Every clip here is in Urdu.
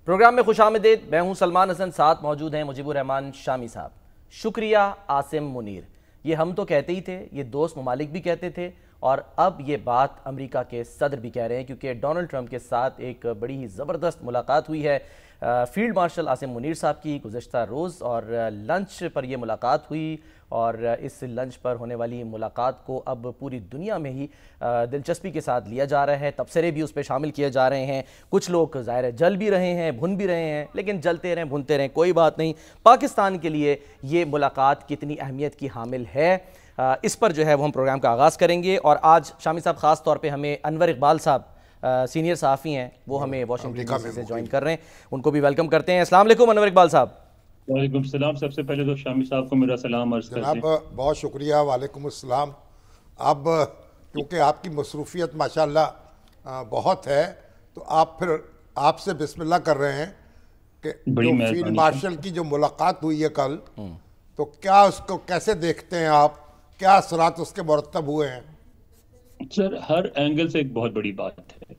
پروگرام میں خوش آمدید. میں ہوں سلمان حسن. ساتھ موجود ہیں مجیب الرحمان شامی صاحب. شکریہ عاصم منیر. یہ ہم تو کہتے ہی تھے، یہ دوست ممالک بھی کہتے تھے، اور اب یہ بات امریکہ کے صدر بھی کہہ رہے ہیں، کیونکہ ڈونلڈ ٹرمپ کے ساتھ ایک بڑی ہی زبردست ملاقات ہوئی ہے فیلڈ مارشل عاصم منیر صاحب کی گزشتہ روز، اور لنچ پر یہ ملاقات ہوئی، اور اس لنچ پر ہونے والی ملاقات کو اب پوری دنیا میں ہی دلچسپی کے ساتھ لیا جا رہا ہے. تبصرے بھی اس پہ شامل کیے جا رہے ہیں. کچھ لوگ ظاہر ہے جل بھی رہے ہیں، بھن بھی رہے ہیں، لیکن جلتے رہیں بھنتے رہیں کوئی بات نہیں. پاکستان کے لیے یہ ملاقات کتنی اہمیت کی حامل ہے، اس پر جو ہے وہ ہم پروگرام کا آغاز کریں گے. اور آج شامی صاحب خاص طور پہ ہمیں انور اقبال صاحب سینئر صحافی ہیں، وہ ہمیں واشنگٹن ڈی سی سے جوائن کر رہے ہیں. ان کو بھی ویلکم کرتے ہیں. السلام علیکم انور اقبال صاحب. وعلیکم السلام. سب سے پہلے تو شامی صاحب کو میرا سلام عرض کرتے ہیں. جناب بہت شکریہ. وعلیکم السلام. اب کیونکہ آپ کی مصروفیت ماشاءاللہ بہت ہے، تو آپ سے بسم اللہ کر رہے ہیں کہ جو فیلڈ مارشل کی جو ملاقات ہوئی ہے کل، تو کیا اس کو کیسے دیکھتے ہیں آپ؟ کیا اثرات اس کے مرتب ہوئے ہیں؟ سر، ہر اینگل سے ایک بہت بڑی بات ہے.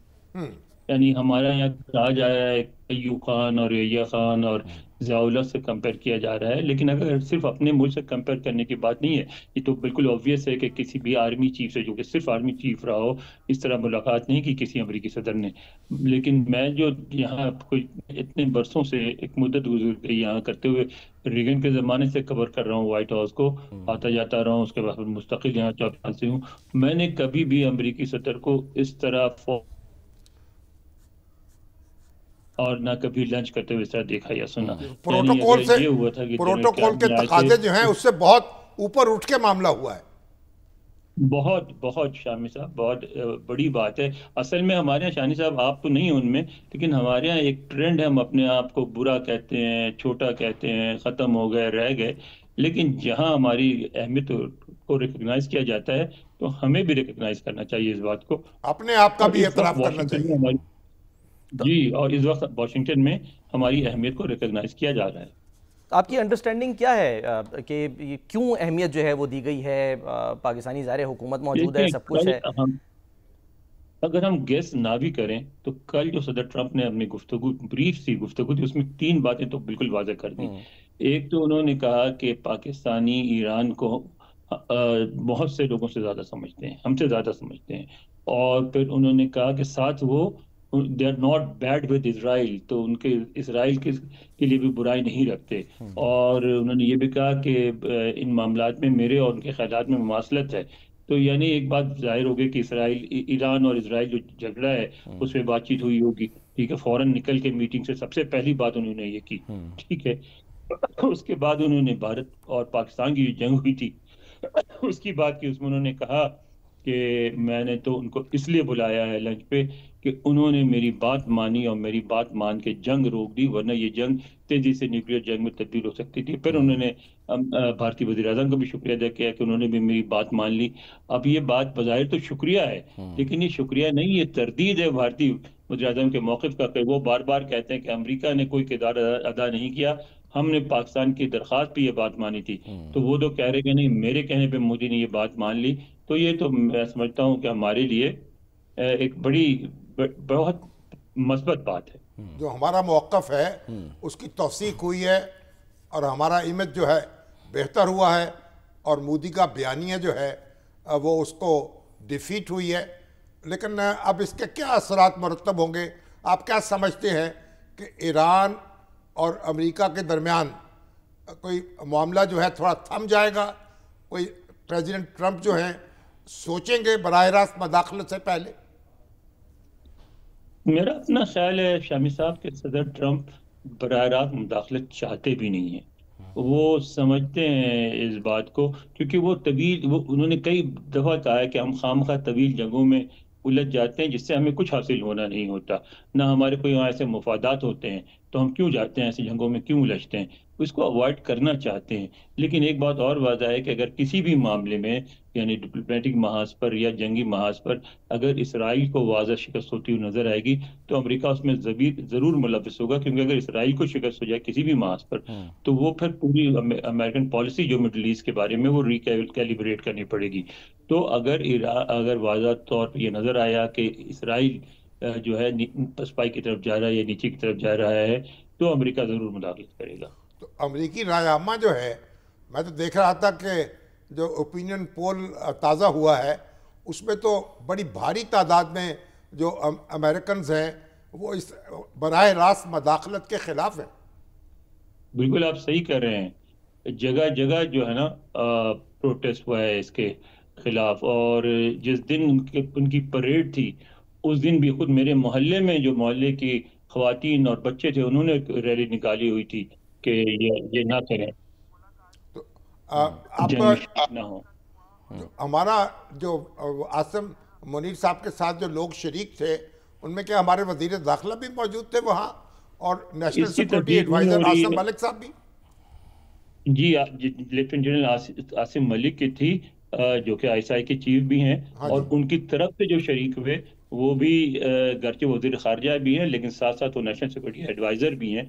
یعنی ہمارا یہاں کہا جا رہا ہے ایوب خان اور یحییٰ خان اور ضیاء اللہ سے کمپیئر کیا جا رہا ہے، لیکن اگر صرف اپنے ملک سے کمپیئر کرنے کی بات نہیں ہے. یہ تو بالکل آبویس ہے کہ کسی بھی آرمی چیف سے، جو کہ صرف آرمی چیف رہا ہو، اس طرح ملاقات نہیں کی کسی امریکی صدر نے. لیکن میں جو یہاں کوئی اتنے برسوں سے ایک مدت گزر گئی یہاں کرتے ہوئے، ریگن کے زمانے سے کور کر رہا ہوں وائٹ ہاؤس کو، آتا جاتا رہا ہوں، اس کے بعد مستقل یہاں 4 سال سے ہوں. میں نے کبھی بھی امریکی صدر کو اس طرح اور نہ کبھی لنچ کرتے ہوئے اس طرح دیکھا یا سنا. پروٹوکول کے تقاضے جو ہیں اس سے بہت اوپر اٹھ کے معاملہ ہوا ہے. بہت بہت شامی صاحب، بہت بڑی بات ہے. اصل میں ہمارے یہاں شانی صاحب، آپ تو نہیں ان میں، لیکن ہمارے یہاں ایک ٹرینڈ ہے، ہم اپنے آپ کو برا کہتے ہیں، چھوٹا کہتے ہیں، ختم ہو گئے، رہ گئے. لیکن جہاں ہماری اہمیت کو ریکگنائز کیا جاتا ہے تو ہمیں بھی ریکگنائز کرنا چاہیے اس بات کو، اپنے آپ کا بھی اعتراف کرنا چاہیے. جی، اور اس وقت واشنگٹن میں ہماری اہمیت کو ریکگنائز کیا جا رہا ہے. آپ کی انڈرسٹینڈنگ کیا ہے کہ کیوں اہمیت جو ہے وہ دی گئی ہے؟ پاکستانی ظاہر حکومت موجود ہے، سب کچھ ہے. اگر ہم گیس نہ بھی کریں تو کل جو صدر ٹرمپ نے اپنی گفتگو، بریف سی گفتگو تھی، اس میں 3 باتیں تو بالکل واضح کر دی. ایک تو انہوں نے کہا کہ پاکستانی ایران کو بہت سے لوگوں سے زیادہ سمجھتے ہیں، ہم سے زیادہ سمجھتے ہیں. اور پھر انہوں نے کہا کہ ساتھ وہ they are not bad with اسرائیل، تو ان کے اسرائیل کے لیے بھی برائی نہیں رکھتے. اور انہوں نے یہ بھی کہا کہ ان معاملات میں میرے اور ان کے خیالات میں مماثلت ہے. تو یعنی ایک بات ظاہر ہو گئی کہ ایران اور اسرائیل جو جھگڑا ہے اس پہ بات چیت ہوئی ہوگی. ٹھیک ہے، فوراً نکل کے میٹنگ سے سب سے پہلی بات انہوں نے یہ کی. ٹھیک ہے، اس کے بعد انہوں نے بھارت اور پاکستان کی جو جنگ ہوئی تھی اس کی بات کی. اس میں انہوں نے کہا کہ میں نے تو ان کو اس لیے بلایا ہے لنچ پہ کہ انہوں نے میری بات مانی اور میری بات مان کے جنگ روک دی، ورنہ یہ جنگ تیزی سے نیوکلیر جنگ میں تبدیل ہو سکتی تھی. پھر انہوں نے بھارتی وزیر اعظم کو بھی شکریہ ادا کیا کہ انہوں نے بھی میری بات مان لی. اب یہ بات بظاہر تو شکریہ ہے، لیکن یہ شکریہ نہیں، یہ تردید ہے بھارتی وزیر اعظم کے موقف کا، کہ وہ بار بار کہتے ہیں کہ امریکہ نے کوئی کردار ادا نہیں کیا، ہم نے پاکستان کی درخواست پہ یہ بات مانی تھی. تو وہ تو کہہ رہے کہ نہیں، میرے کہنے پہ مودی نے یہ بات مان لی. تو یہ تو میں سمجھتا ہوں کہ ہمارے لیے ایک بہت مثبت بات ہے. جو ہمارا موقف ہے اس کی توثیق ہوئی ہے، اور ہمارا امیج جو ہے بہتر ہوا ہے، اور مودی کا بیانیہ جو ہے وہ اس کو ڈیفیٹ ہوئی ہے. لیکن اب اس کے کیا اثرات مرتب ہوں گے؟ آپ کیا سمجھتے ہیں کہ ایران اور امریکہ کے درمیان کوئی معاملہ جو ہے تھوڑا تھم جائے گا؟ کوئی پریزیڈنٹ ٹرمپ جو ہیں سوچیں گے براہ راست مداخلت سے پہلے؟ میرا اپنا خیال ہے شامی صاحب کہ صدر ٹرمپ براہ راست مداخلت چاہتے بھی نہیں ہیں. وہ سمجھتے ہیں اس بات کو، کیونکہ وہ انہوں نے کئی دفعہ کہا ہے کہ ہم خواہ طویل جنگوں میں الجھ جاتے ہیں جس سے ہمیں کچھ حاصل ہونا نہیں ہوتا، نہ ہمارے کوئی وہاں ایسے مفادات ہوتے ہیں، تو ہم کیوں جاتے ہیں ایسے جنگوں میں، کیوں الجھتے ہیں؟ اس کو اوائڈ کرنا چاہتے ہیں. لیکن ایک بات اور واضح ہے کہ اگر کسی بھی معاملے میں، یعنی ڈپلومیٹک محاذ پر یا جنگی محاذ پر، اگر اسرائیل کو واضح شکست ہوتی ہوئی نظر آئے گی تو امریکہ اس میں ضرور ملوث ہوگا. کیونکہ اگر اسرائیل کو شکست ہو جائے کسی بھی محاذ پر تو وہ پھر پوری امریکن پالیسی جو مڈل ایسٹ کے بارے میں وہ ریکیلیبریٹ کرنی پڑے گی. تو اگر واضح طور پہ یہ نظر آیا کہ اسرائیل جو ہے پسپائی کی طرف جا رہا ہے یا نیچے کی طرف جا رہا ہے تو امریکہ ضرور مداخلت کرے گا. تو امریکی رائے عامہ جو ہے، میں تو دیکھ رہا تھا کہ جو اوپینین پول تازہ ہوا ہے اس میں تو بڑی بھاری تعداد میں جو امریکنز ہیں وہ اس براہ راست مداخلت کے خلاف ہیں. بالکل آپ صحیح کر رہے ہیں. جگہ جگہ جو ہے نا پروٹیسٹ ہوا ہے اس کے خلاف، اور جس دن ان کی پریڈ تھی اس دن بھی خود میرے محلے میں جو محلے کی خواتین اور بچے تھے انہوں نے ریلی نکالی ہوئی تھی کہ یہ نہ کریں، تو آپ جنگ میں شریک نہ ہوں. ہمارا جو عاصم منیر صاحب کے ساتھ جو لوگ شریک تھے ان میں کیا ہمارے وزیر داخلہ بھی موجود تھے وہاں، اور نیشنل اس کی سیکورٹی تصدیق نہیں ایڈوائزر ہو رہی عاصم ہے. ملک صاحب بھی؟ جی لیفٹیننٹ جنرل عاصم ملک کی تھی جو کہ ISI کے چیف بھی ہیں، ہاں اور جی. ان کی طرف سے جو شریک ہوئے وہ بھی گرچہ وزیر خارجہ بھی ہیں لیکن ساتھ ساتھ وہ نیشنل سیکورٹی ایڈوائزر بھی ہیں.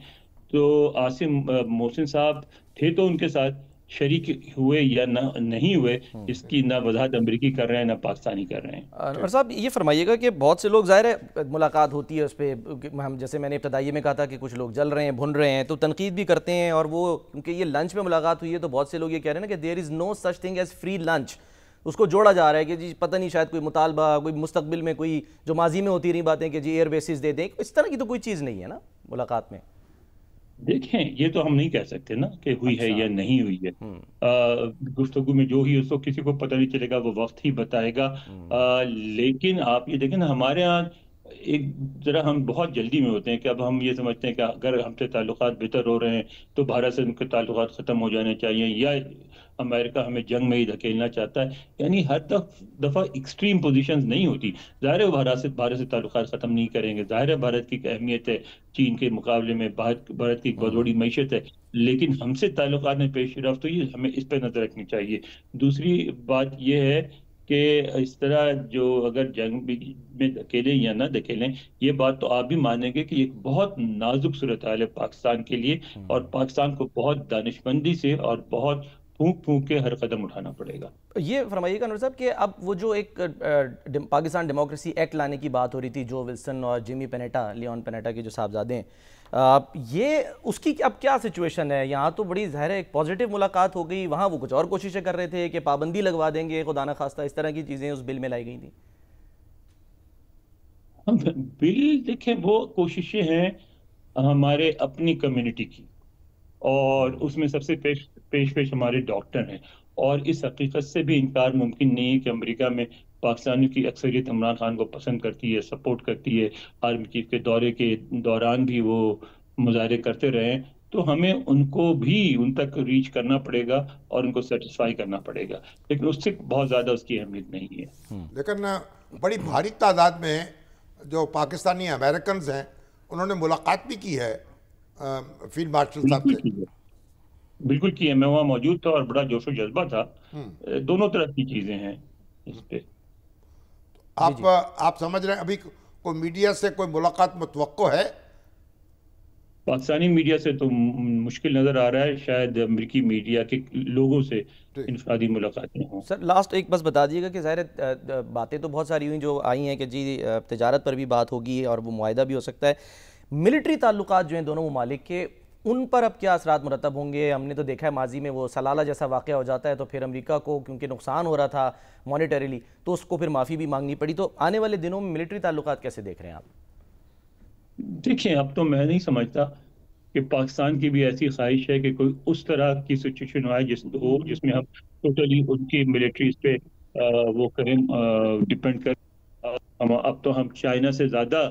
تو عاصم محسن صاحب تھے تو ان کے ساتھ شریک ہوئے یا نہیں ہوئے اس کی نہ وضاحت امریکی کر رہے ہیں نہ پاکستانی کر رہے ہیں. انور صاحب یہ فرمائیے گا کہ بہت سے لوگ ظاہر ہے ملاقات ہوتی ہے اس پہ، ہم جیسے میں نے ابتدائی میں کہا تھا کہ کچھ لوگ جل رہے ہیں بھن رہے ہیں تو تنقید بھی کرتے ہیں، اور وہ کیونکہ یہ لنچ میں ملاقات ہوئی ہے تو بہت سے لوگ یہ کہہ رہے ہیں نا کہ there is no such thing as free lunch. اس کو جوڑا جا رہا ہے کہ جی پتہ نہیں شاید کوئی مطالبہ، کوئی مستقبل میں کوئی جو ماضی میں ہوتی رہی باتیں کہ جی ایئر بیسز دے دیں، اس طرح کی تو کوئی چیز نہیں ہے نا ملاقات میں. دیکھیں یہ تو ہم نہیں کہہ سکتے نا کہ ہوئی ہے یا نہیں ہوئی ہے. گفتگو میں جو ہی اس کو کسی کو پتہ نہیں چلے گا، وہ وقت ہی بتائے گا. لیکن آپ یہ دیکھیں نا ہمارے ہاں ایک ذرا ہم بہت جلدی میں ہوتے ہیں کہ اب ہم یہ سمجھتے ہیں کہ اگر ہم سے تعلقات بہتر ہو رہے ہیں تو بھارت سے ان کے تعلقات ختم ہو جانے چاہیے، یا امریکہ ہمیں جنگ میں ہی دھکیلنا چاہتا ہے. یعنی ہر دفعہ ایکسٹریم پوزیشنز نہیں ہوتی. ظاہر ہے بھارت سے تعلقات ختم نہیں کریں گے، ظاہر ہے بھارت کی اہمیت ہے چین کے مقابلے میں، بھارت کی بہت بڑی معیشت ہے، لیکن ہم سے تعلقات میں پیش رفت تو یہ ہمیں اس پہ نظر رکھنی چاہیے. دوسری بات یہ ہے کہ اس طرح جو اگر جنگ میں دھکیلیں یا نہ دھکیلیں، یہ بات تو آپ بھی مانیں گے کہ ایک بہت نازک صورتحال ہے پاکستان کے لیے، اور پاکستان کو بہت دانشمندی سے اور بہت پھونک پھونک کے ہر قدم اٹھانا پڑے گا. یہ فرمائیے گا انور صاحب کہ اب وہ جو ایک پاکستان ڈیموکریسی ایکٹ لانے کی بات ہو رہی تھی، جو ولسن اور جیمی پینیٹا، لیون پینیٹا کے جو صاحبزادے ہیں، یہ اس کی اب کیا سچویشن ہے؟ یہاں تو بڑی ظاہر ہے ایک پازیٹیو ملاقات ہو گئی، وہاں وہ کچھ اور کوششیں کر رہے تھے کہ پابندی لگوا دیں گے خدا نخواستہ، اس طرح کی چیزیں اس بل میں لائی گئی تھیں. بل دیکھیں وہ کوششیں ہیں ہمارے اپنی کمیونٹی کی، اور اس میں سب سے پیش ہمارے ڈاکٹر ہیں، اور اس حقیقت سے بھی انکار ممکن نہیں ہے کہ امریکہ میں پاکستانیوں کی اکثریت عمران خان کو پسند کرتی ہے، سپورٹ کرتی ہے. آرمی چیف کے دورے کے دوران بھی وہ مظاہرے کرتے رہے ہیں. تو ہمیں ان کو بھی ان تک ریچ کرنا پڑے گا اور ان کو سیٹسفائی کرنا پڑے گا، لیکن اس سے بہت زیادہ اس کی اہمیت نہیں ہے. لیکن بڑی بھاری تعداد میں جو پاکستانی امریکنز ہیں انہوں نے ملاقات بھی کی ہے فیلڈ مارشل صاحب سے. بالکل کی ہے، میں وہاں موجود تھا اور بڑا جوش و جذبہ تھا. دونوں طرح کی چیزیں ہیں اس پہ. آپ سمجھ رہے ہیں ابھی کوئی میڈیا سے کوئی ملاقات متوقع ہے؟ پاکستانی میڈیا سے تو مشکل نظر آ رہا ہے، شاید امریکی میڈیا کے لوگوں سے انفرادی ملاقاتیں ہوں. سر لاسٹ ایک بس بتا دیجیے گا کہ ظاہر باتیں تو بہت ساری ہوئیں جو آئی ہیں کہ جی تجارت پر بھی بات ہوگی اور وہ معاہدہ بھی ہو سکتا ہے، ملٹری تعلقات جو ہیں دونوں ممالک کے ان پر اب کیا اثرات مرتب ہوں گے؟ ہم نے تو دیکھا ہے ماضی میں وہ سلالہ جیسا واقعہ ہو جاتا ہے تو پھر امریکہ کو کیونکہ نقصان ہو رہا تھا مانیٹریلی تو اس کو پھر معافی بھی مانگنی پڑی. تو آنے والے دنوں میں ملٹری تعلقات کیسے دیکھ رہے ہیں آپ؟ دیکھیں اب تو میں نہیں سمجھتا کہ پاکستان کی بھی ایسی خواہش ہے کہ کوئی اس طرح کی سچویشن آئے جس میں ہم ٹوٹلی ان کی ملٹریز پہ وہ کریں ڈیپینڈ کریں. اب تو ہم چائنا سے زیادہ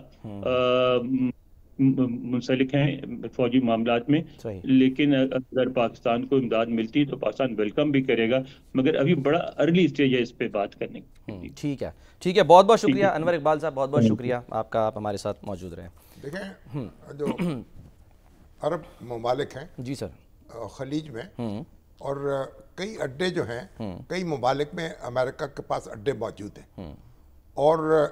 منسلک ہیں فوجی معاملات میں، لیکن اگر پاکستان کو امداد ملتی تو پاکستان ویلکم بھی کرے گا، مگر ابھی بڑا ارلی سٹیج ہے اس پہ بات کرنے کی. ٹھیک ہے، بہت بہت شکریہ انور اقبال صاحب، بہت بہت شکریہ آپ کا، آپ ہمارے ساتھ موجود رہے. دیکھیں جو عرب ممالک ہیں جی سر خلیج میں، اور کئی اڈے جو ہیں کئی ممالک میں امریکہ کے پاس اڈے موجود ہیں، اور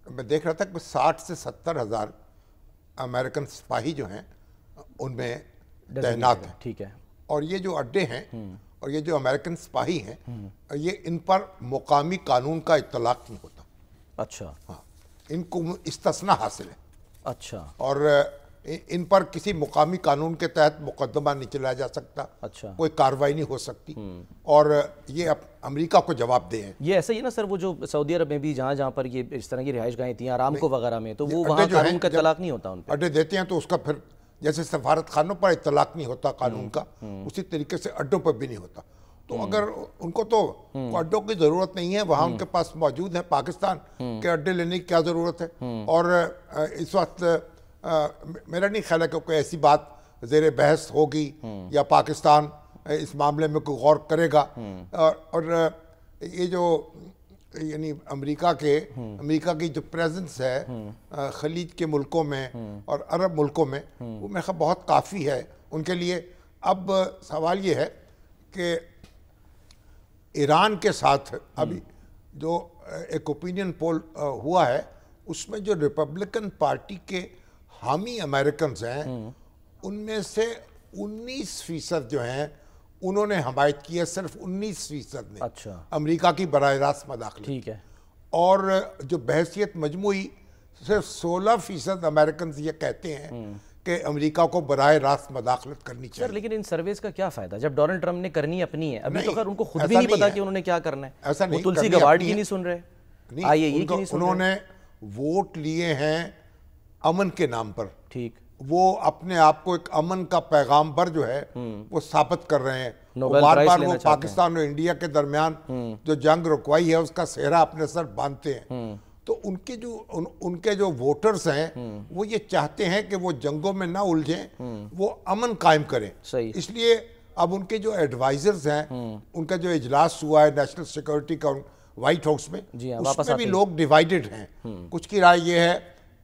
میں دیکھ رہا تھا کہ 60 سے 70 ہزار امریکن سپاہی جو ہیں ان میں تعینات ہیں. ٹھیک ہے، اور یہ جو اڈے ہیں اور یہ جو امریکن سپاہی ہیں یہ ان پر مقامی قانون کا اطلاق نہیں ہوتا. اچھا ہاں، ان کو استثنا حاصل ہے، اچھا اور ان پر کسی مقامی قانون کے تحت مقدمہ نہیں چلایا جا سکتا، اچھا کوئی کارروائی نہیں ہو سکتی، اور یہ امریکہ کو جواب دہ ہیں۔ یہ ایسا ہی ہے نا سر، وہ جو سعودی عرب میں بھی جہاں پر یہ اس طرح کی رہائش گاہیں تھیں آرامکو وغیرہ میں، تو وہ اڈے وہاں جو ہیں قانون کا جب اطلاق نہیں ہوتا ان پہ؟ اڈے دیتے ہیں تو اس کا پھر جیسے سفارت خانوں پر اطلاق نہیں ہوتا قانون کا، اسی طریقے سے اڈوں پر بھی نہیں ہوتا۔ تو اگر ان کو تو اڈوں کی ضرورت نہیں ہے، وہاں ان کے پاس موجود ہے پاکستان کے اڈے لینے کی کیا ضرورت ہے؟ اور اس وقت میرا نہیں خیال ہے کہ کوئی ایسی بات زیر بحث ہوگی یا پاکستان اس معاملے میں کوئی غور کرے گا۔ اور یہ جو یعنی امریکہ کی جو پریزنس ہے خلیج کے ملکوں میں اور عرب ملکوں میں، وہ میرے خیال بہت کافی ہے ان کے لیے۔ اب سوال یہ ہے کہ ایران کے ساتھ ابھی جو ایک اوپینین پول ہوا ہے، اس میں جو ریپبلکن پارٹی کے حامی امریکنز ہیں، ان میں سے 19% جو ہیں انہوں نے حمایت کی ہے، صرف 19% نے اچھا امریکہ کی براہ راست مداخلت، ٹھیک ہے، اور جو بحثیت مجموعی صرف 16% امریکنز یہ کہتے ہیں کہ امریکہ کو براہ راست مداخلت کرنی سر چاہیے۔ لیکن ان سرویز کا کیا فائدہ جب ڈونلڈ ٹرمپ نے کرنی اپنی ہے؟ ابھی تو نہیں، خیر ان کو خود بھی ایسا نہیں نہیں پتا ہے، کہ انہوں نے کیا کرنا ہے، ایسا وہ نہیں، تلسی کرنی گبارڈ اپنی کی ہے۔ نہیں سن رہے، نہیں، آئی اے ای کی نہیں سن انہوں رہے، نے ووٹ لیے ہیں امن کے نام پر، ٹھیک، وہ اپنے آپ کو ایک امن کا پیغام بر جو ہے وہ ثابت کر رہے ہیں، نوبل بار پرائز بار لینا وہ چاہتے ہیں۔ پاکستان اور انڈیا کے درمیان جو جنگ رکوائی ہے اس کا سہرا اپنے سر باندھتے ہیں۔ تو ان کے جو ووٹرز ہیں وہ یہ چاہتے ہیں کہ وہ جنگوں میں نہ الجھیں، وہ امن قائم کریں۔ صحیح، اس لیے اب ان کے جو ایڈوائزرز ہیں، ان کا جو اجلاس ہوا ہے نیشنل سیکورٹی کا وائٹ ہاؤس میں، جی ہاں، اس واپس میں بھی آتے لوگ ڈیوائیڈڈ ہیں۔ کچھ کی رائے یہ ہے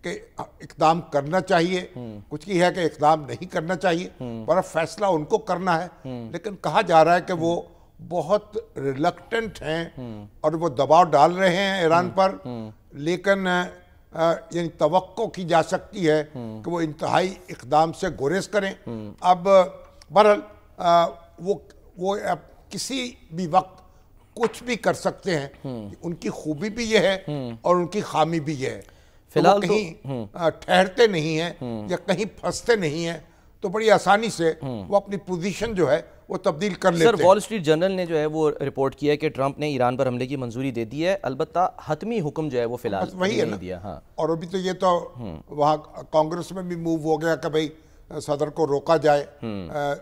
کہ اقدام کرنا چاہیے، کچھ کی ہے کہ اقدام نہیں کرنا چاہیے، پر فیصلہ ان کو کرنا ہے۔ لیکن کہا جا رہا ہے کہ وہ بہت ریلکٹنٹ ہیں اور وہ دباؤ ڈال رہے ہیں ایران پر، لیکن یعنی توقع کی جا سکتی ہے کہ وہ انتہائی اقدام سے گریز کریں۔ اب بہرحال وہ کسی بھی وقت کچھ بھی کر سکتے ہیں، ان کی خوبی بھی یہ ہے اور ان کی خامی بھی یہ ہے، فی الحال کہیں ٹھہرتے نہیں ہیں یا کہیں پھنستے نہیں ہیں، تو بڑی آسانی سے وہ اپنی پوزیشن جو ہے وہ تبدیل کر لیتے ہیں۔ سر وال اسٹریٹ جرنل نے جو ہے وہ رپورٹ کیا ہے کہ ٹرمپ نے ایران پر حملے کی منظوری دے دی ہے، البتہ حتمی حکم جو ہے وہ فی الحال وہی ہے نہیں دیا۔ ہاں، اور ابھی تو یہ تو وہاں کانگریس میں بھی موو ہو گیا کہ بھئی صدر کو روکا جائے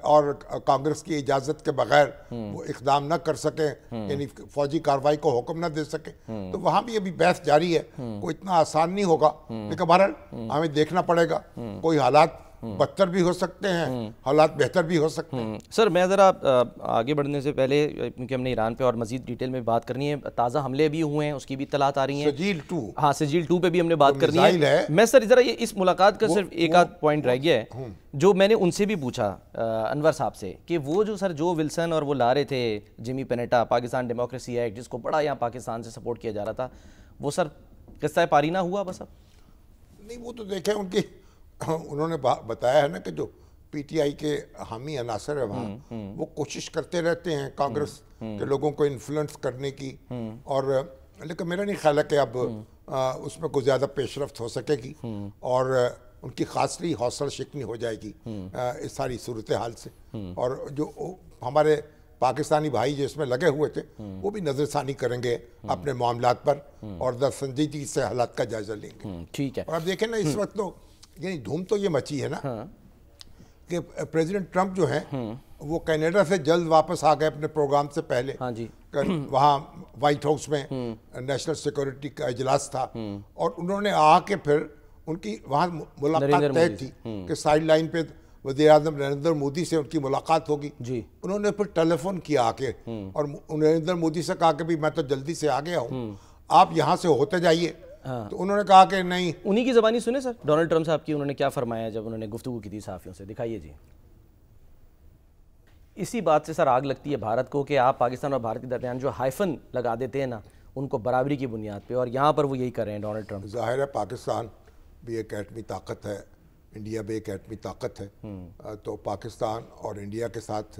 اور کانگریس کی اجازت کے بغیر وہ اقدام نہ کر سکیں، یعنی فوجی کارروائی کو حکم نہ دے سکیں۔ تو وہاں بھی ابھی بحث جاری ہے، کوئی اتنا آسان نہیں ہوگا، لیکن بہرحال ہمیں دیکھنا پڑے گا، کوئی حالات بدتر بھی ہو سکتے ہیں، حالات بہتر بھی ہو سکتے ہیں۔ سر میں ذرا آگے بڑھنے سے پہلے، کیونکہ ہم نے ایران پہ اور مزید ڈیٹیل میں بات کرنی ہے، تازہ حملے بھی ہوئے ہیں، اس کی بھی اطلاعات آ رہی ہیں، سجیل 2، ہاں سجیل 2 پہ بھی ہم نے بات کرنی میزائل ہے۔ ہے۔ میں سر ذرا یہ اس ملاقات کا صرف ایک آدھ پوائنٹ رہ گیا ہے جو میں نے ان سے بھی پوچھا، انور صاحب سے، کہ وہ جو سر جو ولسن اور وہ لا رہے تھے جیمی پینیٹا پاکستان ڈیموکریسی ایکٹ، جس کو بڑا یہاں پاکستان سے سپورٹ کیا جا رہا تھا، وہ سر قصہ پاری نہ ہوا بس؟ اب نہیں، وہ تو دیکھیں ان کی انہوں نے بتایا ہے نا کہ جو پی ٹی آئی کے حامی عناصر ہے وہاں، وہ کوشش کرتے رہتے ہیں کانگریس کے لوگوں کو انفلوئنس کرنے کی، اور لیکن میرا نہیں خیال ہے کہ اب اس میں کوئی زیادہ پیش رفت ہو سکے گی، اور ان کی خاصی حوصلہ شکنی ہو جائے گی اس ساری صورتحال سے۔ اور جو ہمارے پاکستانی بھائی جو اس میں لگے ہوئے تھے وہ بھی نظر ثانی کریں گے اپنے معاملات پر اور سنجیدگی سے حالات کا جائزہ لیں گے۔ ٹھیک ہے، اور اب دیکھیں نا اس وقت تو یعنی دھوم تو یہ مچی ہے نا کہ پریزیڈنٹ ٹرمپ جو ہیں وہ کینیڈا سے جلد واپس آ گئے اپنے پروگرام سے پہلے، ہاں جی، وہاں وائٹ ہاؤس میں نیشنل سیکورٹی کا اجلاس تھا، اور انہوں نے آ کے پھر ان کی وہاں ملاقات طے تھی کہ سائیڈ لائن پہ وزیر اعظم نریندر مودی سے ان کی ملاقات ہوگی۔ جی، انہوں نے پھر ٹیلی فون کیا آ کے اور نریندر مودی سے کہا کہ بھی میں تو جلدی سے آ گیا ہوں، آپ یہاں سے ہوتے جائیے۔ تو انہوں نے کہا کہ نہیں، انہی کی زبانی سنیں سر ڈونلڈ ٹرمپ صاحب کی، انہوں نے کیا فرمایا جب انہوں نے گفتگو کی تھی صحافیوں سے، دکھائیے جی۔ اسی بات سے سر آگ لگتی ہے بھارت کو کہ آپ پاکستان اور بھارت کے درمیان جو ہائفن لگا دیتے ہیں نا ان کو برابری کی بنیاد پہ، اور یہاں پر وہ یہی کر رہے ہیں ڈونلڈ ٹرمپ۔ ظاہر ہے پاکستان بھی ایک ایٹمی طاقت ہے، انڈیا بھی ایک ایٹمی طاقت ہے، تو پاکستان اور انڈیا کے ساتھ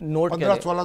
15-16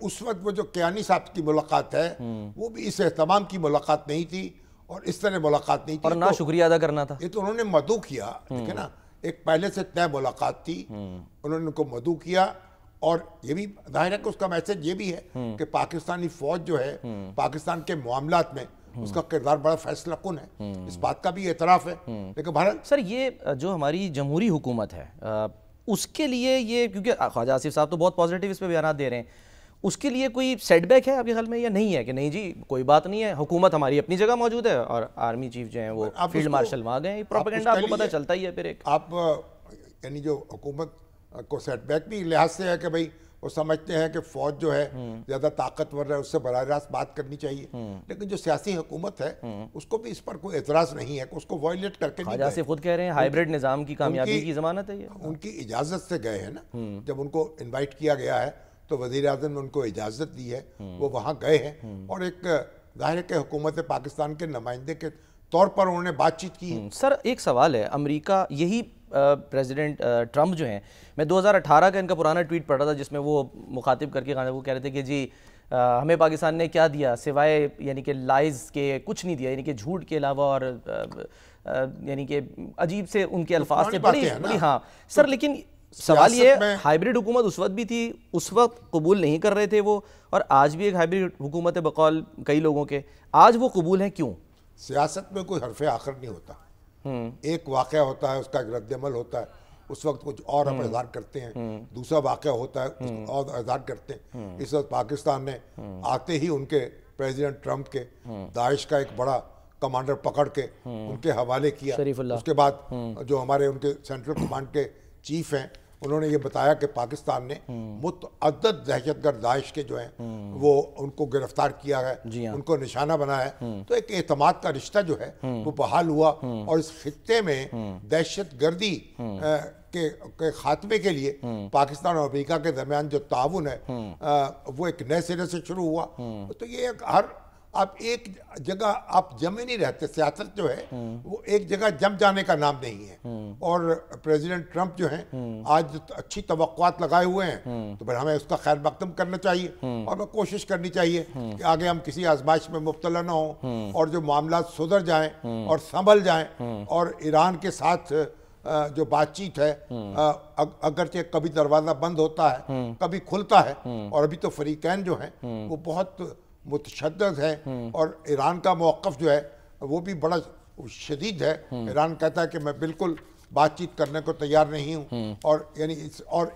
اس وقت وہ جو کیانی صاحب کی ملاقات ہے وہ بھی اس اہتمام کی ملاقات نہیں تھی اور اس طرح ملاقات نہیں تھی، اور نہ شکریہ ادا کرنا تھا. یہ تو انہوں نے مدعو کیا، ٹھیک ہے نا، ایک پہلے سے طے ملاقات تھی، انہوں نے ان کو مدعو کیا. اور یہ بھی ظاہر ہے کہ اس کا میسج یہ بھی ہے کہ پاکستانی فوج جو ہے پاکستان کے معاملات میں اس کا کردار بڑا فیصلہ کن ہے، اس بات کا بھی اعتراف ہے. لیکن بہرحال سر یہ جو ہماری جمہوری حکومت ہے اس کے لیے یہ، کیونکہ خواجہ آصف صاحب تو بہت پازیٹیو اس پہ بیانات دے رہے ہیں، اس کے لیے کوئی سیٹ بیک ہے آپ کے خیال میں یا نہیں ہے کہ نہیں جی کوئی بات نہیں ہے، حکومت ہماری اپنی جگہ موجود ہے اور آرمی چیف جو ہیں وہ فیلڈ مارشل وہاں گئے، پروپیگنڈا آپ کو پتہ چلتا ہی ہے. پھر ایک آپ یعنی جو حکومت کو سیٹ بیک بھی لحاظ سے ہے کہ بھئی وہ سمجھتے ہیں کہ فوج جو ہے زیادہ طاقتور ہے، اس سے براہ راست بات کرنی چاہیے، لیکن جو سیاسی حکومت ہے اس کو بھی اس پر کوئی اعتراض نہیں ہے کہ اس کو وائلیٹ کر کے نہیں خواجہ سے خود کہہ رہے ہیں ہائیبرڈ نظام کی کامیابی کی ضمانت ہے یہ. ان کی اجازت سے گئے ہیں نا، جب ان کو انوائٹ کیا گیا ہے تو وزیر اعظم نے ان کو اجازت دی ہے، وہ وہاں گئے ہیں اور ایک ظاہر ہے کہ حکومت پاکستان کے نمائندے کے طور پر انہوں نے بات چیت کی ہے. سر ایک سوال ہے، امریکہ یہی پریزیڈنٹ ٹرمپ جو ہیں، میں 2018 کا ان کا پرانا ٹویٹ پڑھ رہا تھا جس میں وہ مخاطب کر کے وہ کہہ رہے تھے کہ جی ہمیں پاکستان نے کیا دیا سوائے یعنی کہ لائز کے کچھ نہیں دیا، یعنی کہ جھوٹ کے علاوہ، اور یعنی کہ عجیب سے ان کے الفاظ تھے بڑی. ہاں سر، لیکن سوال یہ ہے ہائیبرڈ حکومت اس وقت بھی تھی، اس وقت قبول نہیں کر رہے تھے وہ، اور آج بھی ایک ہائیبرڈ حکومت ہے بقول کئی لوگوں کے، آج وہ قبول ہیں کیوں؟ سیاست میں کوئی حرف آخر نہیں ہوتا، ایک واقعہ ہوتا ہے اس کا ایک رد عمل ہوتا ہے، اس وقت کچھ اور ہم اظہار کرتے ہیں، دوسرا واقعہ ہوتا ہے اس اور اظہار کرتے ہیں. اس وقت پاکستان نے آتے ہی ان کے پریزیڈنٹ ٹرمپ کے داعش کا ایک بڑا کمانڈر پکڑ کے ان کے حوالے کیا. اس کے بعد جو ہمارے ان کے سینٹرل کمانڈ کے چیف ہیں انہوں نے یہ بتایا کہ پاکستان نے متعدد دہشت گرد داعش کے جو ہیں وہ ان کو گرفتار کیا ہے، ان کو نشانہ بنایا ہے. تو ایک اعتماد کا رشتہ جو ہے وہ بحال ہوا، اور اس خطے میں دہشت گردی کے خاتمے کے لیے پاکستان اور امریکہ کے درمیان جو تعاون ہے وہ ایک نئے سرے سے شروع ہوا. تو یہ آپ ایک جگہ آپ جمے نہیں رہتے، سیاست جو ہے وہ ایک جگہ جم جانے کا نام نہیں ہے. اور پریزیڈنٹ ٹرمپ جو ہیں آج اچھی توقعات لگائے ہوئے ہیں، تو پھر ہمیں اس کا خیر مقدم کرنا چاہیے اور کوشش کرنی چاہیے کہ آگے ہم کسی آزمائش میں مبتلا نہ ہوں اور جو معاملات سدھر جائیں اور سنبھل جائیں. اور ایران کے ساتھ جو بات چیت ہے اگرچہ کبھی دروازہ بند ہوتا ہے کبھی کھلتا ہے، اور ابھی تو فریقین جو ہیں وہ بہت متشدد ہے، اور ایران کا موقف جو ہے وہ بھی بڑا شدید ہے. ایران کہتا ہے کہ میں بالکل بات چیت کرنے کو تیار نہیں ہوں، اور یعنی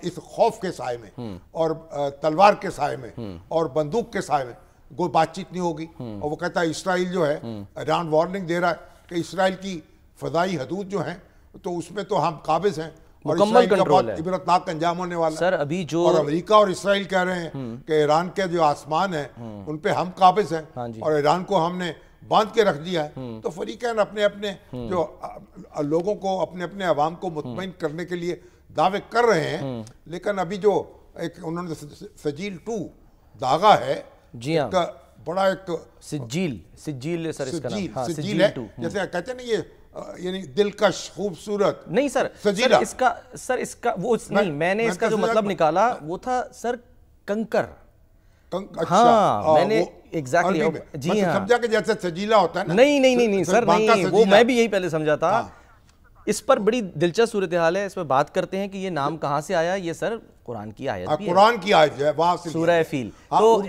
اس خوف کے سائے میں اور تلوار کے سائے میں اور بندوق کے سائے میں کوئی بات چیت نہیں ہوگی. اور وہ کہتا ہے اسرائیل جو ہے، ایران وارننگ دے رہا ہے کہ اسرائیل کی فضائی حدود جو ہیں تو اس میں تو ہم قابض ہیں اور اسرائیل کا بہت عبرتناک انجام ہونے والا ہے. سر ابھی جو اور امریکہ اور اسرائیل کہہ رہے ہیں کہ ایران کے جو آسمان ہیں ان پہ ہم قابض ہیں اور ایران کو ہم نے باندھ کے رکھ دیا ہے. تو فریقین اپنے اپنے جو لوگوں کو اپنے اپنے عوام کو مطمئن کرنے کے لیے دعوے کر رہے ہیں، لیکن ابھی جو ایک انہوں نے سجیل 2 داغا ہے، جی ہاں بڑا ایک سجیل سر اس کا نام سجیل ہے، جیسے کہتے ہیں نا یہ یعنی دلکش خوبصورت نہیں سر، اس کا وہ نہیں، میں نے اس کا جو مطلب نکالا وہ تھا سر کنکر. ہاں میں نے ایگزیکٹلی جی ہاں سمجھا کہ جیسے سجیلا ہوتا ہے نا. نہیں سر نہیں، وہ میں بھی یہی پہلے سمجھا تھا. اس پر بڑی دلچسپ صورتحال ہے، اس پر بات کرتے ہیں کہ یہ نام کہاں سے آیا. یہ سر قرآن کی آیت بھی ہے، قرآن کی آیت ہے، وہاں سے سورہ فیل. تو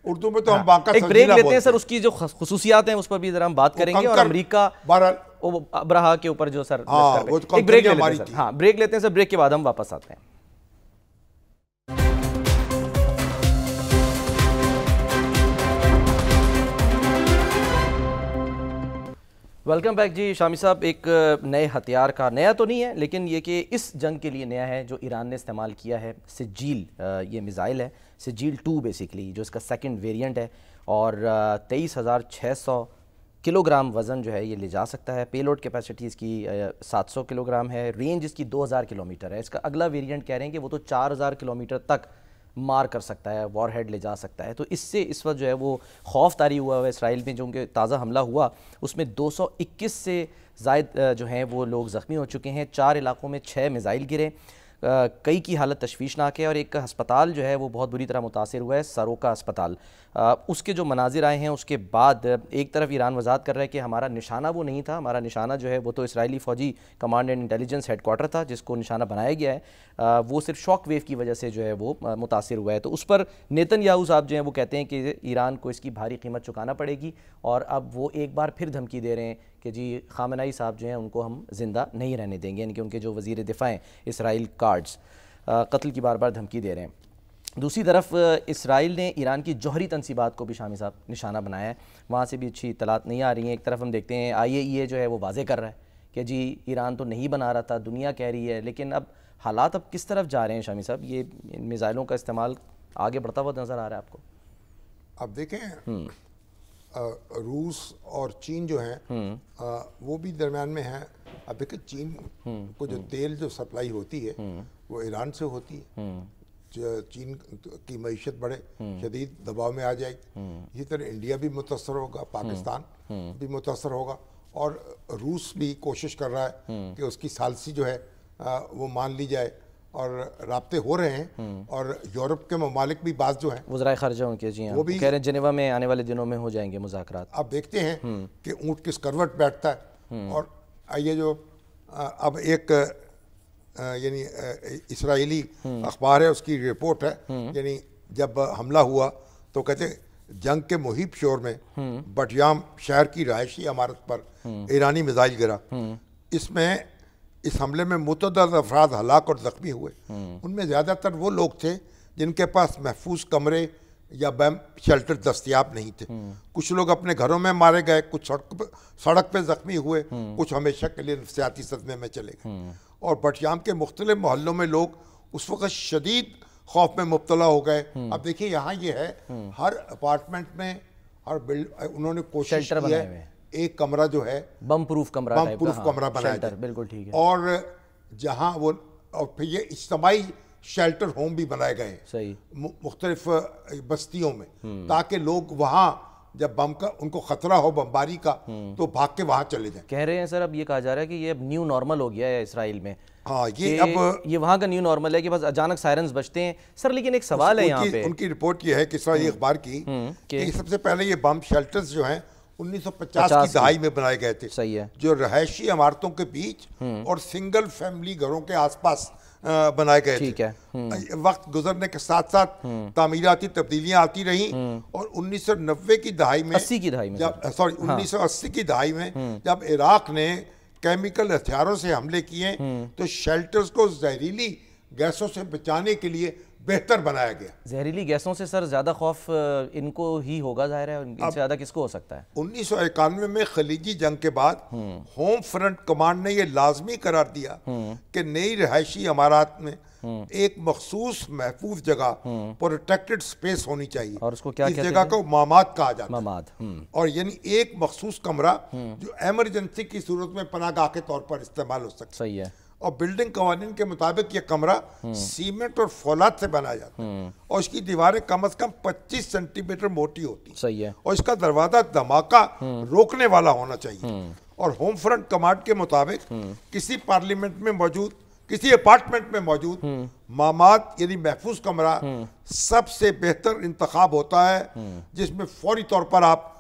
اردو میں تو ہم باقا ایک بریک لیتے ہیں سر، اس کی جو خصوصیات ہیں اس پر بھی ذرا ہم بات کریں گے، اور امریکہ ابراہا کے اوپر جو سر ایک بریک لیتے ہیں سر. ہاں بریک لیتے ہیں سر، بریک کے بعد ہم واپس آتے ہیں. ویلکم بیک جی. شامی صاحب ایک نئے ہتھیار کا، نیا تو نہیں ہے لیکن یہ کہ اس جنگ کے لیے نیا ہے، جو ایران نے استعمال کیا ہے، سجیل یہ میزائل ہے، سجیل 2 بیسیکلی، جو اس کا سیکنڈ ویریئنٹ ہے، اور 23,600 کلو گرام وزن جو ہے یہ لے جا سکتا ہے. پے لوڈ کیپیسٹی اس کی 700 کلو گرام ہے. رینج اس کی 2000 کلومیٹر ہے. اس کا اگلا ویریئنٹ کہہ رہے ہیں کہ وہ تو 4000 کلومیٹر تک مار کر سکتا ہے، وار ہیڈ لے جا سکتا ہے. تو اس سے اس وقت جو ہے وہ خوف طاری ہوا ہے اسرائیل میں. جو ان کے تازہ حملہ ہوا اس میں 221 سے زائد جو ہیں وہ لوگ زخمی ہو چکے ہیں. 4 علاقوں میں 6 میزائل گرے. کئی کی حالت تشویشناک ہے، اور ایک ہسپتال جو ہے وہ بہت بری طرح متاثر ہوا ہے، سروکا ہسپتال۔ اس کے جو مناظر آئے ہیں اس کے بعد ایک طرف ایران وضاحت کر رہا ہے کہ ہمارا نشانہ وہ نہیں تھا، ہمارا نشانہ جو ہے وہ تو اسرائیلی فوجی command and intelligence headquarter تھا جس کو نشانہ بنایا گیا ہے، وہ صرف شاک ویو کی وجہ سے جو ہے وہ متاثر ہوا ہے۔ تو اس پر نیتن یاہو صاحب جو ہیں وہ کہتے ہیں کہ ایران کو اس کی بھاری قیمت چکانا پڑے گی، اور اب وہ ایک بار پھر دھمکی دے رہے ہیں کہ جی خامنائی صاحب جو ہیں ان کو ہم زندہ نہیں رہنے دیں گے، یعنی کہ ان کے جو وزیر دفاع ہیں اسرائیل کارڈز قتل کی بار بار دھمکی دے رہے ہیں۔ دوسری طرف اسرائیل نے ایران کی جوہری تنصیبات کو بھی شامی صاحب نشانہ بنایا ہے، وہاں سے بھی اچھی اطلاعات نہیں آ رہی ہیں۔ ایک طرف ہم دیکھتے ہیں IAEA جو ہے وہ واضح کر رہا ہے کہ جی ایران تو نہیں بنا رہا تھا، دنیا کہہ رہی ہے، لیکن اب حالات اب کس طرف جا رہے ہیں شامی صاحب؟ یہ میزائلوں کا استعمال آگے بڑھتا ہوا نظر آ رہا ہے آپ کو؟ اب دیکھیں روس اور چین جو ہیں وہ بھی درمیان میں ہیں۔ اب دیکھیں چین کو جو تیل جو سپلائی ہوتی ہے وہ ایران سے ہوتی ہے، چین کی معیشت بڑے شدید دباؤ میں آ جائے گی۔ اسی طرح انڈیا بھی متاثر ہوگا، پاکستان بھی متاثر ہوگا، اور روس بھی کوشش کر رہا ہے کہ اس کی ثالثی جو ہے وہ مان لی جائے، اور رابطے ہو رہے ہیں۔ اور یورپ کے ممالک بھی بعض جو ہیں وزرائے خارجہ ان کے جی ہاں وہ کہہ رہے ہیں جنیوا میں آنے والے دنوں میں ہو جائیں گے مذاکرات۔ اب دیکھتے ہیں کہ اونٹ کس کروٹ بیٹھتا ہے۔ اور یہ جو اب ایک یعنی اسرائیلی اخبار ہے اس کی رپورٹ ہے، یعنی جب حملہ ہوا تو کہتے جنگ کے محیط شور میں بٹیام شہر کی رہائشی عمارت پر ایرانی میزائل گرا۔ اس حملے میں متعدد افراد ہلاک اور زخمی ہوئے، ان میں زیادہ تر وہ لوگ تھے جن کے پاس محفوظ کمرے یا بیم شیلٹر دستیاب نہیں تھے۔ کچھ لوگ اپنے گھروں میں مارے گئے، کچھ سڑک پہ زخمی ہوئے، کچھ ہمیشہ کے لیے نفسیاتی صدمے میں چلے گئے۔ اور بٹیام کے مختلف محلوں میں لوگ اس وقت شدید خوف میں مبتلا ہو گئے۔ اب دیکھیے یہاں یہ ہے ہر اپارٹمنٹ میں ہر انہوں نے کوشش کی ہے ایک کمرہ جو ہے بم پروف کمرہ بنایا جائے، بالکل ٹھیک ہے، اور جہاں وہ اور پھر یہ اجتماعی شیلٹر ہوم بھی بنائے گئے ہیں مختلف بستیوں میں، تاکہ لوگ وہاں جب بم کا ان کو خطرہ ہو بمباری کا تو بھاگ کے وہاں چلے جائیں۔ کہہ رہے ہیں سر اب یہ کہا جا رہا ہے کہ یہ اب نیو نارمل ہو گیا ہے اسرائیل میں، ہاں یہ وہاں کا نیو نارمل ہے کہ بس اچانک سائرنز بجتے ہیں۔ سر لیکن ایک سوال ہے یہاں پہ، ان کی رپورٹ یہ ہے کہ اسرائیلی اخبار کی کہ سب سے پہلے یہ بم شیلٹرز جو ہیں 1950 کی دہائی میں بنائے گئے تھے، صحیح ہے، جو رہائشی عمارتوں کے بیچ اور سنگل فیملی گھروں کے آس پاس بنائے گئے تھے۔ وقت گزرنے کے ساتھ ساتھ تعمیراتی تبدیلیاں آتی رہیں، اور 1990 کی دہائی میں 1980 کی دہائی میں جب عراق نے کیمیکل ہتھیاروں سے حملے کیے تو شیلٹرز کو زہریلی گیسوں سے بچانے کے لیے بہتر بنایا گیا۔ زہریلی گیسوں سے سر زیادہ خوف ان کو ہی ہوگا، ظاہر ہے، ان سے زیادہ کس کو ہو سکتا ہے؟ 1991 میں خلیجی جنگ کے بعد ہوم فرنٹ کمانڈ نے یہ لازمی قرار دیا کہ نئی رہائشی عمارات میں ایک مخصوص محفوظ جگہ پروٹیکٹڈ سپیس ہونی چاہیے، اور اس کو کیا اس جگہ کو ماماد کہا جاتا ہے، اور یعنی ایک مخصوص کمرہ جو ایمرجنسی کی صورت میں پناہ گاہ کے طور پر استعمال ہو سکتا ہے۔ صحیح ہے، اور بلڈنگ قوانین کے مطابق یہ کمرہ سیمنٹ اور فولاد سے بنایا جاتا ہے، اور اس کی دیواریں کم از کم 25 سینٹی میٹر موٹی ہوتی ہیں، صحیح ہے، اور اس کا دروازہ دھماکہ روکنے والا ہونا چاہیے۔ اور ہوم فرنٹ کمانڈ کے مطابق کسی پارلیمنٹ میں موجود کسی اپارٹمنٹ میں موجود ماماد یعنی محفوظ کمرہ سب سے بہتر انتخاب ہوتا ہے جس میں فوری طور پر آپ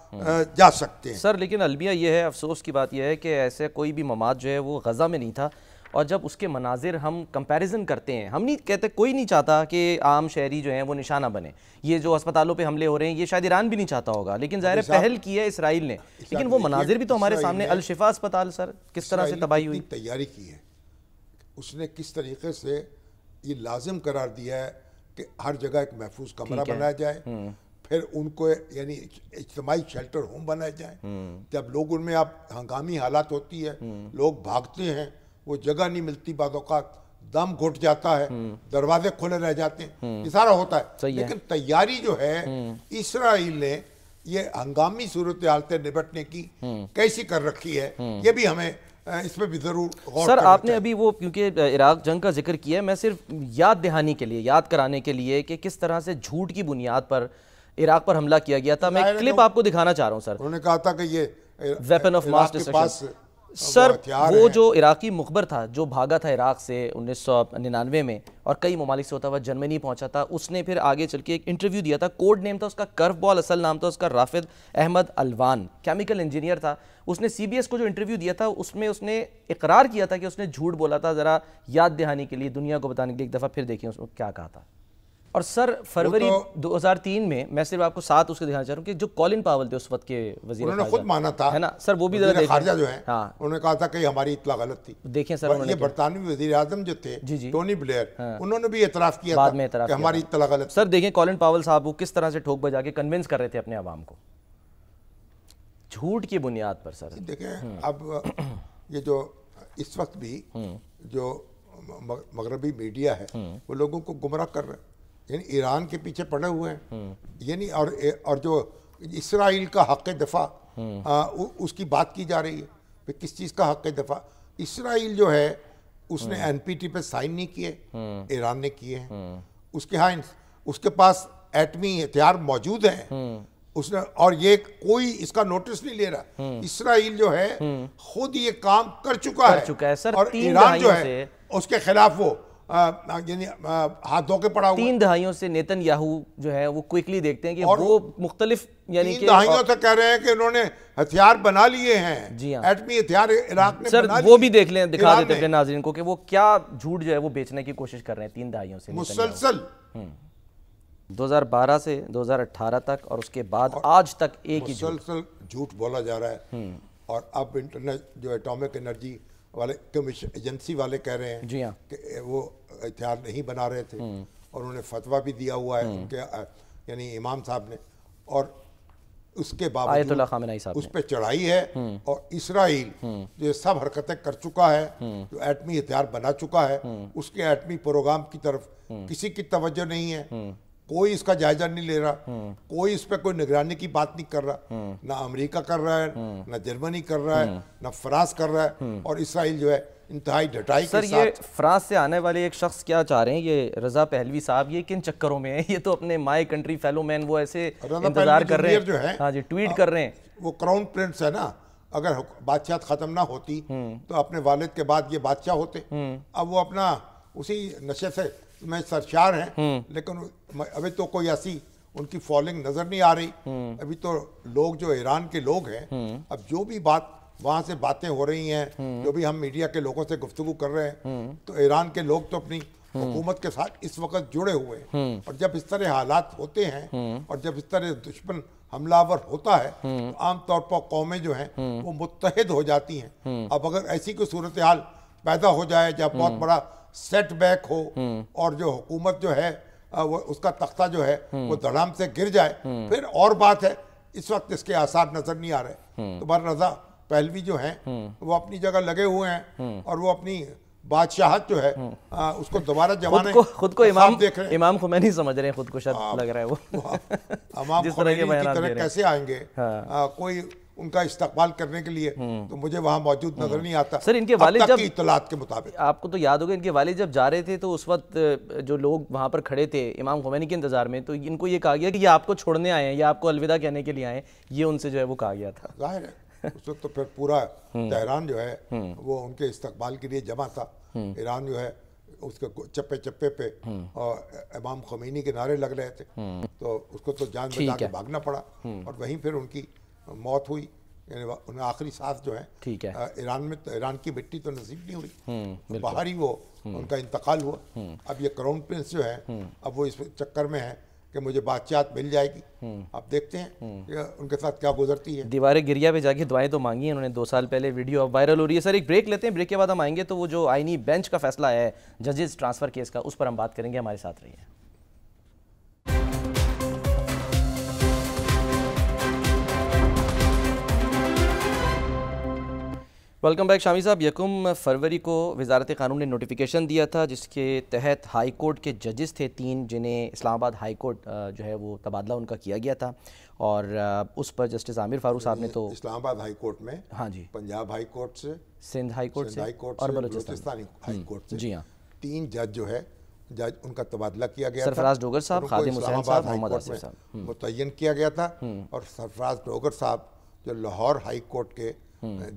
جا سکتے ہیں۔ سر لیکن المیہ یہ ہے، افسوس کی بات یہ ہے کہ ایسے کوئی بھی مماد جو ہے وہ غزہ میں نہیں تھا، اور جب اس کے مناظر ہم کمپیریزن کرتے ہیں، ہم نہیں کہتے، کوئی نہیں چاہتا کہ عام شہری جو ہیں وہ نشانہ بنے، یہ جو ہسپتالوں پہ حملے ہو رہے ہیں یہ شاید ایران بھی نہیں چاہتا ہوگا، لیکن ظاہر ہے پہل کی ہے اسرائیل نے، لیکن وہ مناظر بھی تو ہمارے سامنے، الشفا ہسپتال سر کس طرح سے تباہی ہوئی، تیاری کی ہے، اس نے کس طریقے سے یہ لازم قرار دیا ہے کہ ہر جگہ ایک محفوظ کمرہ بنایا جائے، پھر ان کو یعنی اجتماعی شیلٹر ہوم بنائے جائیں، جب لوگ ان میں اب ہنگامی حالات ہوتی ہے، لوگ بھاگتے ہیں، وہ جگہ نہیں ملتی، بعض اوقات دم گھٹ جاتا ہے، دروازے کھلے رہ جاتے ہیں، یہ سارا ہوتا ہے، لیکن تیاری جو ہے اسرائیل نے یہ ہنگامی صورتحال سے نپٹنے کی کیسی کر رکھی ہے، یہ بھی ہمیں اس پہ بھی ضرور غور سر آپ نے ابھی وہ کیونکہ عراق جنگ کا ذکر کیا ہے، میں صرف یاد دہانی کے لیے، یاد کرانے کے لیے کہ کس طرح سے جھوٹ کی بنیاد پر عراق پر حملہ کیا گیا تھا، میں کلپ آپ کو دکھانا چاہ رہا ہوں سر۔ انہوں نے کہا تھا کہ یہ ویپن آف ماس ڈسٹرکشن، سر وہ جو عراقی مخبر تھا جو بھاگا تھا عراق سے 1999 میں اور کئی ممالک سے ہوتا ہوا جرمنی پہنچا تھا، اس نے پھر آگے چل کے ایک انٹرویو دیا تھا، کوڈ نیم تھا اس کا کرف بال، اصل نام تھا اس کا رافد احمد الوان، کیمیکل انجینئر تھا. اس نے سی بی ایس کو جو انٹرویو دیا تھا اس میں اس نے اقرار کیا تھا کہ اس نے جھوٹ بولا تھا. ذرا یاد دہانی کے لیے، دنیا کو بتانے کے لیے ایک دفعہ پھر دیکھیں اس کو کیا کہا تھا. اور سر فروری 2003 میں صرف آپ کو ساتھ اس کے دکھانا چاہ رہا ہوں کہ جو کولن پاول تھے اس وقت کے وزیر انہوں نے خود مانا تھا ہے نا سر، وہ بھی ذرا دیکھیں. خارجہ جو ہیں انہوں نے کہا تھا کہ ہماری اطلاع غلط تھی. دیکھیں سر یہ برطانوی وزیر اعظم جو تھے ٹونی بلیئر، انہوں نے بھی اعتراف کیا تھا کہ ہماری اطلاع غلط. سر دیکھیں کولن پاول صاحب وہ کس طرح سے ٹھوک بجا کے کنونس کر رہے تھے اپنے عوام کو جھوٹ کی بنیاد پر. سر دیکھیں اب یہ جو اس وقت بھی جو مغربی میڈیا ہے وہ لوگوں کو گمراہ کر رہے ہیں، یعنی ایران کے پیچھے پڑے ہوئے ہیں، یعنی اور جو اسرائیل کا حق دفاع اس کی بات کی جا رہی ہے. کس چیز کا حق دفاع؟ اسرائیل جو ہے اس نے این پی ٹی پہ سائن نہیں کیے، ایران نے کیے ہیں. اس کے ہاں اس کے پاس ایٹمی ہتھیار موجود ہیں اس نے، اور یہ کوئی اس کا نوٹس نہیں لے رہا. اسرائیل جو ہے خود یہ کام کر چکا ہے اور ایران جو ہے اس کے خلاف وہ یعنی ہاتھ دھو کے پڑا ہوا. 3 دہائیوں سے نیتن یاہو جو ہے وہ کوئکلی دیکھتے ہیں کہ وہ مختلف یعنی 3 دہائیوں سے کہہ رہے ہیں کہ انہوں نے ہتھیار بنا لیے ہیں، ایٹمی ہتھیار عراق نے بنا لیے. وہ بھی دیکھ لیں، دکھا دیتے اپنے ناظرین کو کہ وہ کیا جھوٹ جو ہے وہ بیچنے کی کوشش کر رہے ہیں 3 دہائیوں سے مسلسل 2012 سے 2018 تک اور اس کے بعد آج تک ایک ہی مسلسل جھوٹ بولا جا رہا ہے. اور اب انٹرنیٹ جو ایٹامک انرجی والے کمیشن ایجنسی والے کہہ رہے ہیں کہ وہ ہتھیار نہیں بنا رہے تھے، اور انہوں نے فتویٰ بھی دیا ہوا ہے ان کے یعنی امام صاحب نے، اور اس کے باوجود اس پہ چڑھائی ہے. اور اسرائیل جو سب حرکتیں کر چکا ہے، جو ایٹمی ہتھیار بنا چکا ہے، اس کے ایٹمی پروگرام کی طرف کسی کی توجہ نہیں ہے. کوئی اس کا جائزہ نہیں لے رہا، کوئی اس پہ کوئی نگرانی کی بات نہیں کر رہا. نہ امریکہ کر رہا ہے، نہ جرمنی کر رہا ہے، نہ فرانس کر رہا ہے. اور اسرائیل جو ہے انتہائی ڈٹائی کے ساتھ. سر یہ فرانس سے آنے والے ایک شخص کیا چاہ رہے ہیں، یہ رضا پہلوی صاحب، یہ کن چکروں میں ہیں؟ یہ تو اپنے مائی کنٹری فیلو مین وہ ایسے انتظار کر رہے ہیں، ہاں جی ٹویٹ کر رہے ہیں. وہ کراؤن پرنس ہے نا، اگر بادشاہت ختم نہ ہوتی تو اپنے والد کے بعد یہ بادشاہ ہوتے. اب وہ اپنا اسی نشے سے میں سرشار ہیں، لیکن ابھی تو کوئی ایسی ان کی فالنگ نظر نہیں آ رہی. ابھی تو لوگ جو ایران کے لوگ ہیں، اب جو بھی بات وہاں سے باتیں ہو رہی ہیں، جو بھی ہم میڈیا کے لوگوں سے گفتگو کر رہے ہیں، تو ایران کے لوگ تو اپنی حکومت کے ساتھ اس وقت جڑے ہوئے ہیں. اور جب اس طرح حالات ہوتے ہیں اور جب اس طرح دشمن حملہ آور ہوتا ہے تو عام طور پر قومیں جو ہیں وہ متحد ہو جاتی ہیں. اب اگر ایسی کوئی صورتحال پیدا ہو جائے جب بہت بڑا سیٹ بیک ہو اور جو حکومت جو ہے اس کا تختہ جو ہے وہ دھڑام سے گر جائے، پھر اور بات ہے. اس وقت اس کے آثار نظر نہیں آ رہے. تو بر رضا پہلوی جو ہیں وہ اپنی جگہ لگے ہوئے ہیں اور وہ اپنی بادشاہت جو ہے اس کو دوبارہ جمانے خود کو امام خمینی سمجھ رہے ہیں، خود کو شاید لگ رہا ہے وہ امام خمینی کی طرح کیسے آئیں گے. کوئی ان کا استقبال کرنے کے لیے تو مجھے وہاں موجود نظر نہیں آتا. سر ان کے والد جب اطلاعات کے مطابق آپ کو تو یاد ہوگا ان کے والد جب جا رہے تھے تو اس وقت جو لوگ وہاں پر کھڑے تھے امام خمینی کے انتظار میں، تو ان کو یہ کہا گیا کہ یہ آپ کو چھوڑنے آئے ہیں یا آپ کو الوداع کہنے کے لیے آئے ہیں، یہ ان سے جو ہے وہ کہا گیا تھا. ظاہر ہے اس وقت تو پھر پورا تہران جو ہے وہ ان کے استقبال کے لیے جمع تھا. ایران جو ہے اس کے چپے چپے پہ امام خمینی کے نعرے لگ رہے تھے، تو اس کو تو جان بچا کے بھاگنا پڑا اور وہیں پھر ان کی موت ہوئی. یعنی انہیں آخری سانس جو ہے ایران میں، ایران کی مٹی تو نصیب نہیں ہوئی، باہر ہی وہ ان کا انتقال ہوا. اب یہ کراؤن پرنس جو ہے اب وہ اس چکر میں ہے کہ مجھے بادشاہت مل جائے گی. اب دیکھتے ہیں کہ ان کے ساتھ کیا گزرتی ہے. دیوار گریا پہ جا کے دعائیں تو مانگی ہیں انہوں نے 2 سال پہلے، ویڈیو اب وائرل ہو رہی ہے. سر ایک بریک لیتے ہیں، بریک کے بعد ہم آئیں گے تو وہ جو آئینی بینچ کا فیصلہ ہے ججز ٹرانسفر کیس کا، اس پر ہم بات کریں گے. ہمارے ساتھ رہیے. Welcome back. شامی صاحب، 1 فروری کو وزارت قانون نے نوٹیفیکیشن دیا تھا جس کے تحت ہائی کورٹ کے ججز تھے 3 جنہیں اسلام آباد ہائی کورٹ جو ہے وہ تبادلہ ان کا کیا گیا تھا، اور اس پر جسٹس عامر فاروق صاحب نے تو اسلام آباد ہائی کورٹ میں، ہاں جی، پنجاب ہائی کورٹ سے، سندھ ہائی کورٹ سے اور بلوچستان ہائی کورٹ سے، جی ہاں، 3 جج جو ہے ان کا تبادلہ کیا گیا. سرفراز ڈوگر صاحب، خادم حسین صاحب، محمد آصف صاحب متعین کیا گیا تھا. اور سرفراز ڈوگر صاحب جو لاہور ہائی کورٹ کے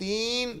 3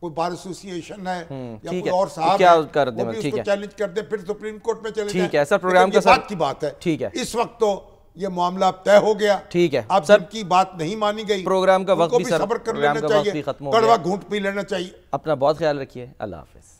کوئی بار ایسوسیشن ہے یا ٹھیک کوئی ہے، اور صاحب کیا ہے کر دیں، وہ بھی ٹھیک اس ہے، کو چیلنج کر دے، پھر سپریم کورٹ میں چلے جائیں. ٹھیک ہے سر، پروگرام لیکن کا یہ سر بات کی بات ہے. ٹھیک ہے، اس وقت تو یہ معاملہ اب طے ہو گیا. ٹھیک ہے اب سر، جن کی بات نہیں مانی گئی پروگرام کا ان وقت کو بھی بھی سر، صبر کر پروگرام لینا کا وقت چاہیے، بھی ختم ہو کڑوا گیا. گھونٹ پی لینا چاہیے. اپنا بہت خیال رکھیے. اللہ حافظ.